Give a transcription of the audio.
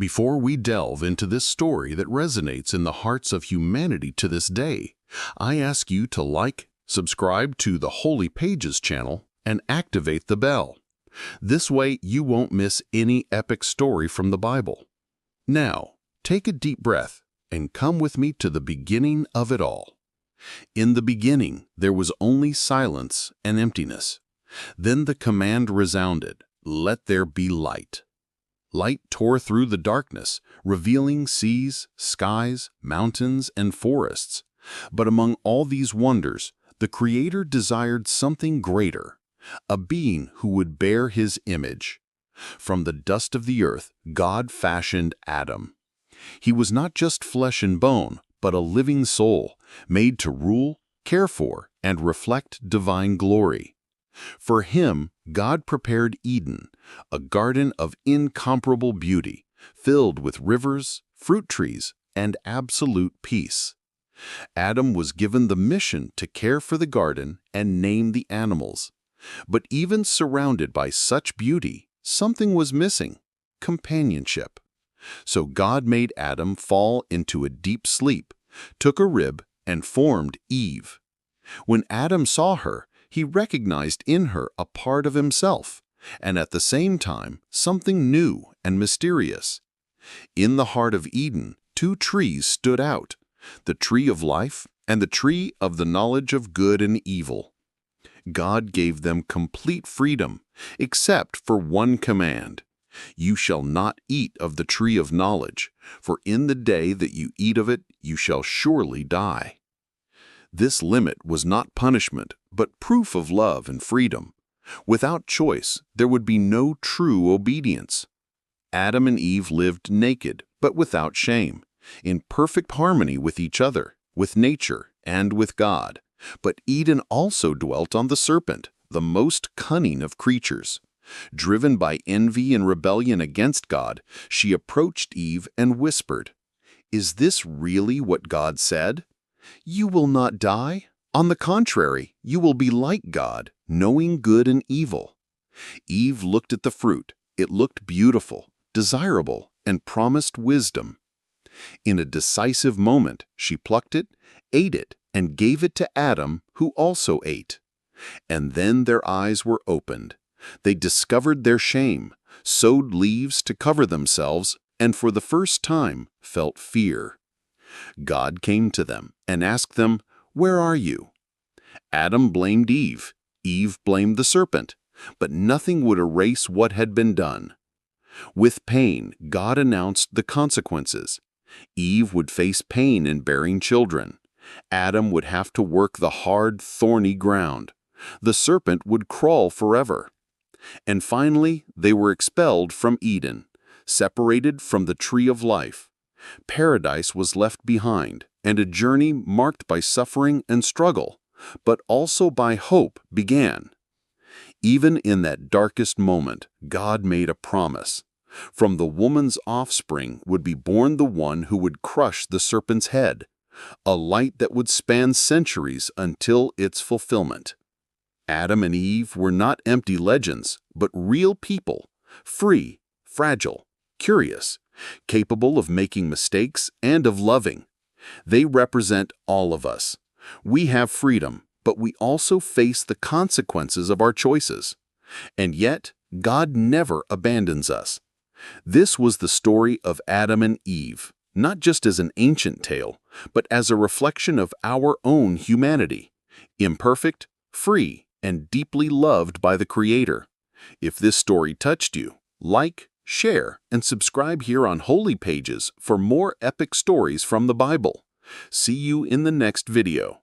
Before we delve into this story that resonates in the hearts of humanity to this day, I ask you to like, subscribe to the Holy Pages channel, and activate the bell. This way you won't miss any epic story from the Bible. Now, take a deep breath and come with me to the beginning of it all. In the beginning, there was only silence and emptiness. Then the command resounded, "Let there be light." Light tore through the darkness, revealing seas, skies, mountains, and forests. But among all these wonders, the Creator desired something greater, a being who would bear His image. From the dust of the earth, God fashioned Adam. He was not just flesh and bone, but a living soul, made to rule, care for, and reflect divine glory. For him, God prepared Eden, a garden of incomparable beauty, filled with rivers, fruit trees, and absolute peace. Adam was given the mission to care for the garden and name the animals. But even surrounded by such beauty, something was missing: companionship. So God made Adam fall into a deep sleep, took a rib, and formed Eve. When Adam saw her, he recognized in her a part of himself, and at the same time, something new and mysterious. In the heart of Eden, two trees stood out: the tree of life and the tree of the knowledge of good and evil. God gave them complete freedom, except for one command: "You shall not eat of the tree of knowledge, for in the day that you eat of it, you shall surely die." This limit was not punishment, but proof of love and freedom. Without choice, there would be no true obedience. Adam and Eve lived naked, but without shame, in perfect harmony with each other, with nature, and with God. But Eden also dwelt on the serpent, the most cunning of creatures. Driven by envy and rebellion against God, she approached Eve and whispered, "Is this really what God said? You will not die. On the contrary, you will be like God, knowing good and evil." Eve looked at the fruit. It looked beautiful, desirable, and promised wisdom. In a decisive moment, she plucked it, ate it, and gave it to Adam, who also ate. And then their eyes were opened. They discovered their shame, sewed leaves to cover themselves, and for the first time felt fear. God came to them and asked them, "Where are you?" Adam blamed Eve. Eve blamed the serpent. But nothing would erase what had been done. With pain, God announced the consequences. Eve would face pain in bearing children. Adam would have to work the hard, thorny ground. The serpent would crawl forever. And finally, they were expelled from Eden, separated from the tree of life. Paradise was left behind, and a journey marked by suffering and struggle, but also by hope, began. Even in that darkest moment, God made a promise. From the woman's offspring would be born the one who would crush the serpent's head, a light that would span centuries until its fulfillment. Adam and Eve were not empty legends, but real people, free, fragile, curious, capable of making mistakes and of loving. They represent all of us. We have freedom, but we also face the consequences of our choices. And yet, God never abandons us. This was the story of Adam and Eve, not just as an ancient tale, but as a reflection of our own humanity, imperfect, free, and deeply loved by the Creator. If this story touched you, like, share, and subscribe here on Holy Pages for more epic stories from the Bible. See you in the next video.